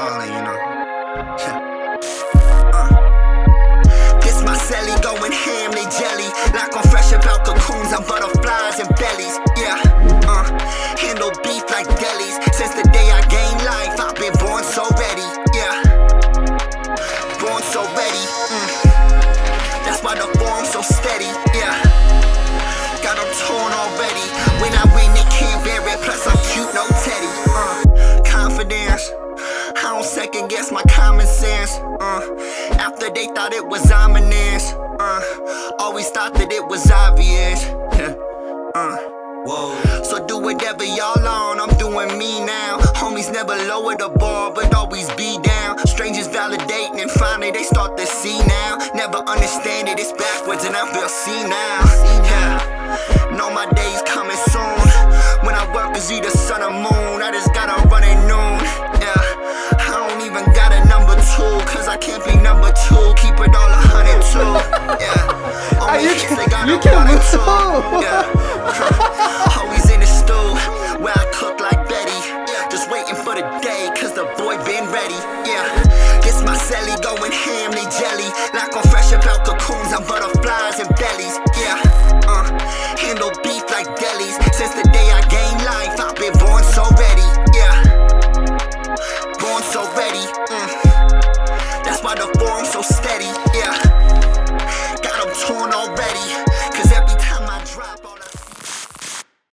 falling, you know. This my celly going ham, they jelly. Like I'm fresh about cocoons, I'm butterflies and bellies. Yeah, handle beef like delis. Since the day I gained life, I've been born so ready. Yeah, born so ready. That's why the form's so steady. Yeah, got them torn already. When I win, they can't bear it. Plus I'm cute, no teddy. Confidence, I don't second guess my common sense. After they thought it was ominous, always thought that it was obvious. Whoa. So do whatever y'all on, I'm doing me now. Homies never lower the bar, but always be down. Strangers validating and finally they start to see now. Never understand it, it's backwards and I feel see now. Yeah, know my day's coming soon. When I work is either sun or moon, I just gotta run at noon. Yeah, I don't even got a number 2, cause I can't be number 2. Keep it all 102. Yeah, only hits they got a 1 or 2. Yeah, always in the stew where I cook like Betty. Just waiting for the day, cause the boy been ready. Yeah, this my celly going ham, they jelly. Like I'm fresh about cocoons, I'm butterflies and bellies.